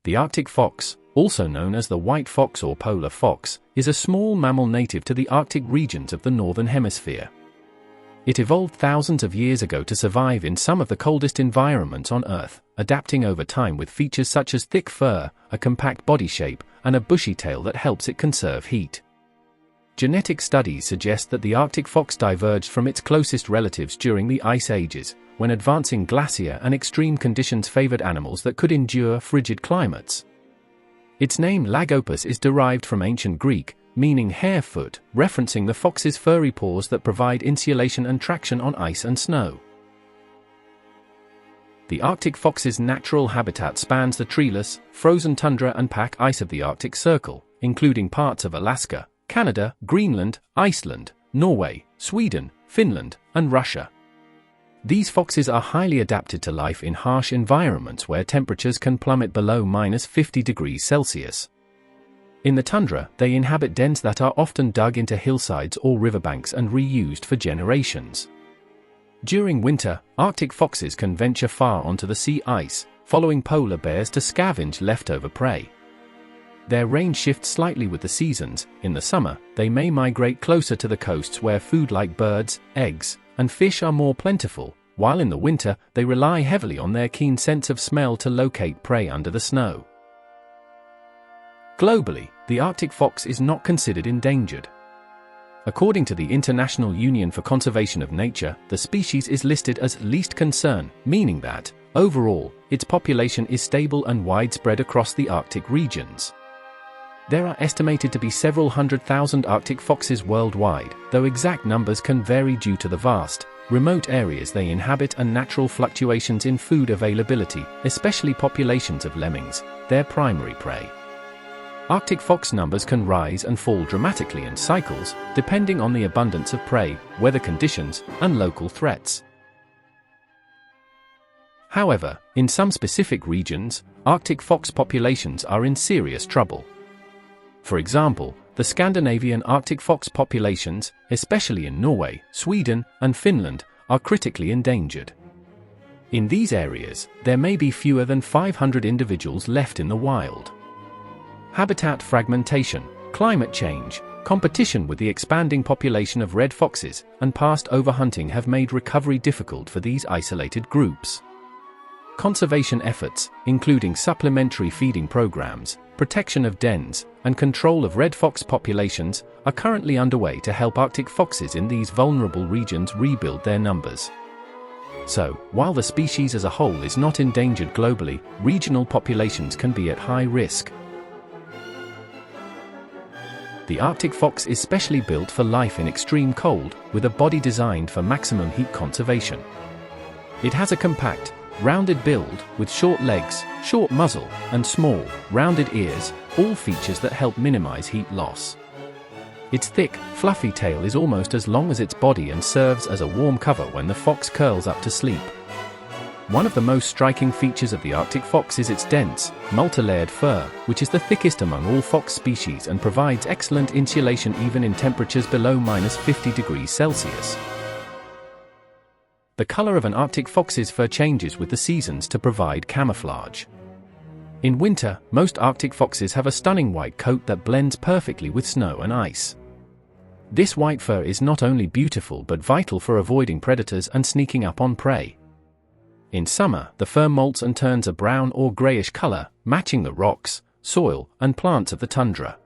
The Arctic fox, also known as the white fox or polar fox, is a small mammal native to the Arctic regions of the Northern Hemisphere. It evolved thousands of years ago to survive in some of the coldest environments on Earth, adapting over time with features such as thick fur, a compact body shape, and a bushy tail that helps it conserve heat. Genetic studies suggest that the Arctic fox diverged from its closest relatives during the Ice Ages, when advancing glacier and extreme conditions favored animals that could endure frigid climates. Its name Lagopus is derived from ancient Greek, meaning hare foot, referencing the fox's furry paws that provide insulation and traction on ice and snow. The Arctic fox's natural habitat spans the treeless, frozen tundra and pack ice of the Arctic Circle, including parts of Alaska, Canada, Greenland, Iceland, Norway, Sweden, Finland, and Russia. These foxes are highly adapted to life in harsh environments where temperatures can plummet below -50 degrees Celsius. In the tundra, they inhabit dens that are often dug into hillsides or riverbanks and reused for generations. During winter, Arctic foxes can venture far onto the sea ice, following polar bears to scavenge leftover prey. Their range shifts slightly with the seasons. In the summer, they may migrate closer to the coasts where food like birds, eggs, and fish are more plentiful, while in the winter, they rely heavily on their keen sense of smell to locate prey under the snow. Globally, the Arctic fox is not considered endangered. According to the International Union for Conservation of Nature, the species is listed as least concern, meaning that, overall, its population is stable and widespread across the Arctic regions. There are estimated to be several 100,000 Arctic foxes worldwide, though exact numbers can vary due to the vast, remote areas they inhabit and natural fluctuations in food availability, especially populations of lemmings, their primary prey. Arctic fox numbers can rise and fall dramatically in cycles, depending on the abundance of prey, weather conditions, and local threats. However, in some specific regions, Arctic fox populations are in serious trouble. For example, the Scandinavian Arctic fox populations, especially in Norway, Sweden, and Finland, are critically endangered. In these areas, there may be fewer than 500 individuals left in the wild. Habitat fragmentation, climate change, competition with the expanding population of red foxes, and past overhunting have made recovery difficult for these isolated groups. Conservation efforts, including supplementary feeding programs, protection of dens, and control of red fox populations, are currently underway to help Arctic foxes in these vulnerable regions rebuild their numbers. So, while the species as a whole is not endangered globally, regional populations can be at high risk. The Arctic fox is specially built for life in extreme cold, with a body designed for maximum heat conservation. It has a compact, rounded build, with short legs, short muzzle, and small, rounded ears, all features that help minimize heat loss. Its thick, fluffy tail is almost as long as its body and serves as a warm cover when the fox curls up to sleep. One of the most striking features of the Arctic fox is its dense, multi-layered fur, which is the thickest among all fox species and provides excellent insulation even in temperatures below -50 degrees Celsius. The color of an Arctic fox's fur changes with the seasons to provide camouflage. In winter, most Arctic foxes have a stunning white coat that blends perfectly with snow and ice. This white fur is not only beautiful but vital for avoiding predators and sneaking up on prey. In summer, the fur molts and turns a brown or grayish color, matching the rocks, soil, and plants of the tundra.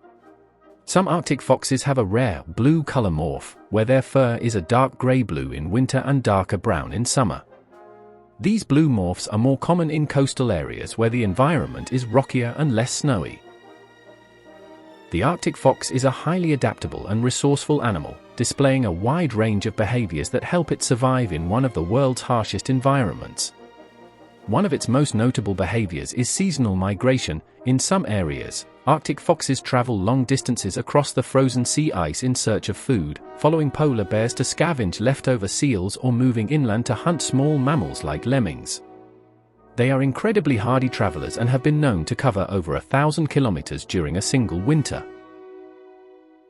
Some Arctic foxes have a rare blue color morph, where their fur is a dark gray blue in winter and darker brown in summer. These blue morphs are more common in coastal areas where the environment is rockier and less snowy. The Arctic fox is a highly adaptable and resourceful animal, displaying a wide range of behaviors that help it survive in one of the world's harshest environments. One of its most notable behaviors is seasonal migration. In some areas, Arctic foxes travel long distances across the frozen sea ice in search of food, following polar bears to scavenge leftover seals or moving inland to hunt small mammals like lemmings. They are incredibly hardy travelers and have been known to cover over 1,000 kilometers during a single winter.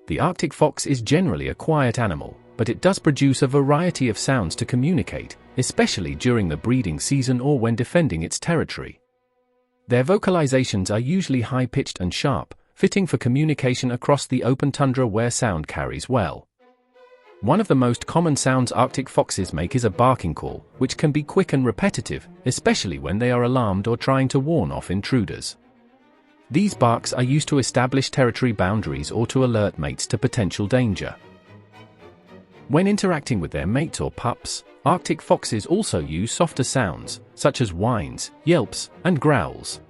The Arctic fox is generally a quiet animal, but it does produce a variety of sounds to communicate, especially during the breeding season or when defending its territory. Their vocalizations are usually high-pitched and sharp, fitting for communication across the open tundra where sound carries well. One of the most common sounds Arctic foxes make is a barking call, which can be quick and repetitive, especially when they are alarmed or trying to warn off intruders. These barks are used to establish territory boundaries or to alert mates to potential danger. When interacting with their mates or pups, Arctic foxes also use softer sounds, such as whines, yelps, and growls.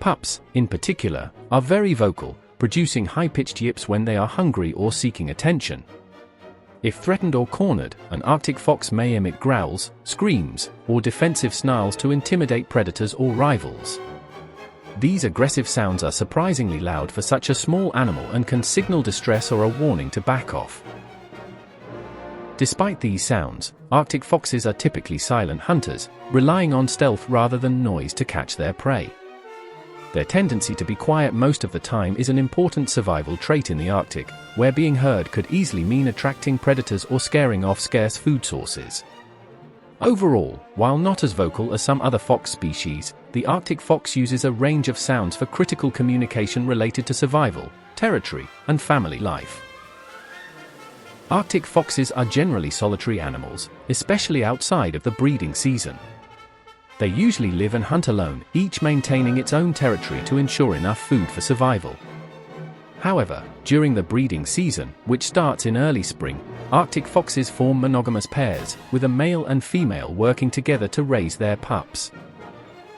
Pups, in particular, are very vocal, producing high-pitched yips when they are hungry or seeking attention. If threatened or cornered, an Arctic fox may emit growls, screams, or defensive snarls to intimidate predators or rivals. These aggressive sounds are surprisingly loud for such a small animal and can signal distress or a warning to back off. Despite these sounds, Arctic foxes are typically silent hunters, relying on stealth rather than noise to catch their prey. Their tendency to be quiet most of the time is an important survival trait in the Arctic, where being heard could easily mean attracting predators or scaring off scarce food sources. Overall, while not as vocal as some other fox species, the Arctic fox uses a range of sounds for critical communication related to survival, territory, and family life. Arctic foxes are generally solitary animals, especially outside of the breeding season. They usually live and hunt alone, each maintaining its own territory to ensure enough food for survival. However, during the breeding season, which starts in early spring, Arctic foxes form monogamous pairs, with a male and female working together to raise their pups.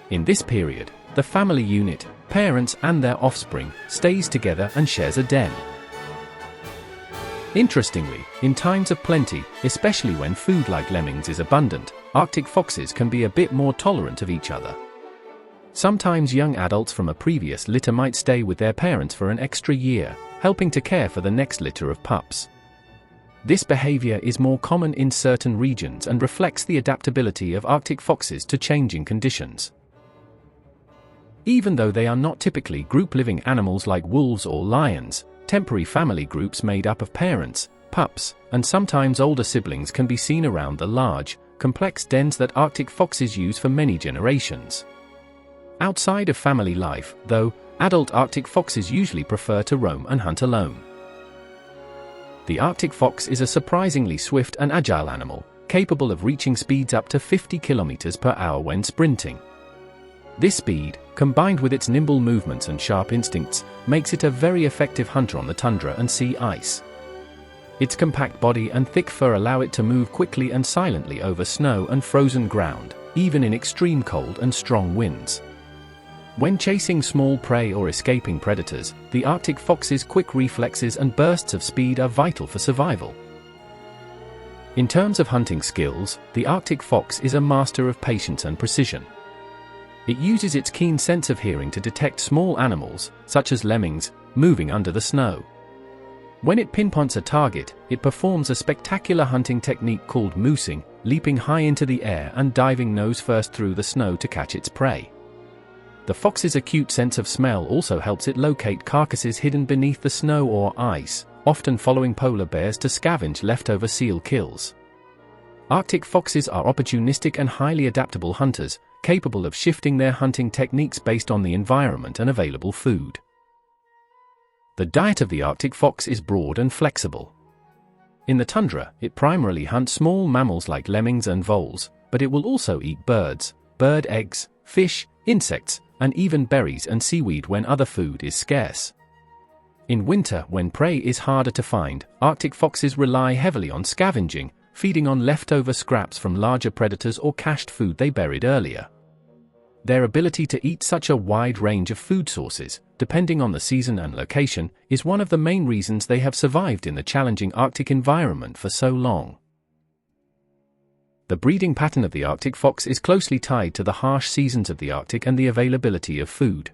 In this period, the family unit, parents and their offspring, stays together and shares a den. Interestingly, in times of plenty, especially when food like lemmings is abundant, Arctic foxes can be a bit more tolerant of each other. Sometimes young adults from a previous litter might stay with their parents for an extra year, helping to care for the next litter of pups. This behavior is more common in certain regions and reflects the adaptability of Arctic foxes to changing conditions. Even though they are not typically group-living animals like wolves or lions, temporary family groups made up of parents, pups, and sometimes older siblings can be seen around the large, complex dens that Arctic foxes use for many generations. Outside of family life, though, adult Arctic foxes usually prefer to roam and hunt alone. The Arctic fox is a surprisingly swift and agile animal, capable of reaching speeds up to 50 km per hour when sprinting. This speed, combined with its nimble movements and sharp instincts, makes it a very effective hunter on the tundra and sea ice. Its compact body and thick fur allow it to move quickly and silently over snow and frozen ground, even in extreme cold and strong winds. When chasing small prey or escaping predators, the Arctic fox's quick reflexes and bursts of speed are vital for survival. In terms of hunting skills, the Arctic fox is a master of patience and precision. It uses its keen sense of hearing to detect small animals, such as lemmings, moving under the snow. When it pinpoints a target, it performs a spectacular hunting technique called moosing, leaping high into the air and diving nose first through the snow to catch its prey. The fox's acute sense of smell also helps it locate carcasses hidden beneath the snow or ice, often following polar bears to scavenge leftover seal kills. Arctic foxes are opportunistic and highly adaptable hunters, capable of shifting their hunting techniques based on the environment and available food. The diet of the Arctic fox is broad and flexible. In the tundra, it primarily hunts small mammals like lemmings and voles, but it will also eat birds, bird eggs, fish, insects, and even berries and seaweed when other food is scarce. In winter, when prey is harder to find, Arctic foxes rely heavily on scavenging, feeding on leftover scraps from larger predators or cached food they buried earlier. Their ability to eat such a wide range of food sources, depending on the season and location, is one of the main reasons they have survived in the challenging Arctic environment for so long. The breeding pattern of the Arctic fox is closely tied to the harsh seasons of the Arctic and the availability of food.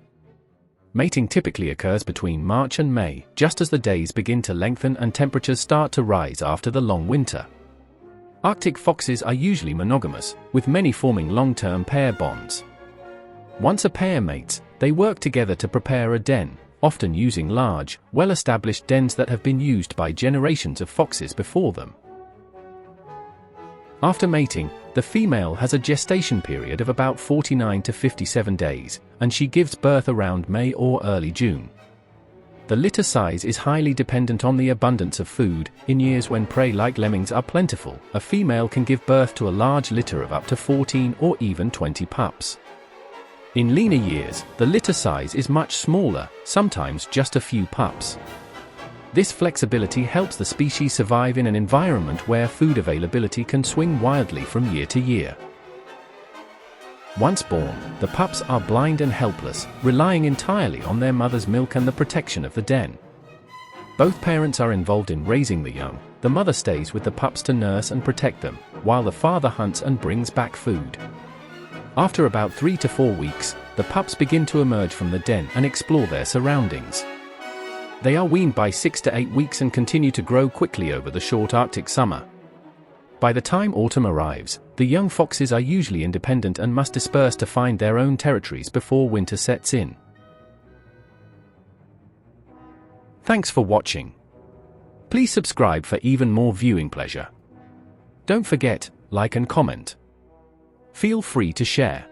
Mating typically occurs between March and May, just as the days begin to lengthen and temperatures start to rise after the long winter. Arctic foxes are usually monogamous, with many forming long-term pair bonds. Once a pair mates, they work together to prepare a den, often using large, well-established dens that have been used by generations of foxes before them. After mating, the The female has a gestation period of about 49 to 57 days, and she gives birth around May or early June. The litter size is highly dependent on the abundance of food. In years when prey like lemmings are plentiful, a female can give birth to a large litter of up to 14 or even 20 pups. In leaner years, the litter size is much smaller, sometimes just a few pups. This flexibility helps the species survive in an environment where food availability can swing wildly from year to year. Once born, the pups are blind and helpless, relying entirely on their mother's milk and the protection of the den. Both parents are involved in raising the young. The mother stays with the pups to nurse and protect them, while the father hunts and brings back food. After about 3 to 4 weeks, the pups begin to emerge from the den and explore their surroundings. They are weaned by 6 to 8 weeks and continue to grow quickly over the short Arctic summer. By the time autumn arrives, the young foxes are usually independent and must disperse to find their own territories before winter sets in. Thanks for watching. Please subscribe for even more viewing pleasure. Don't forget, like and comment. Feel free to share.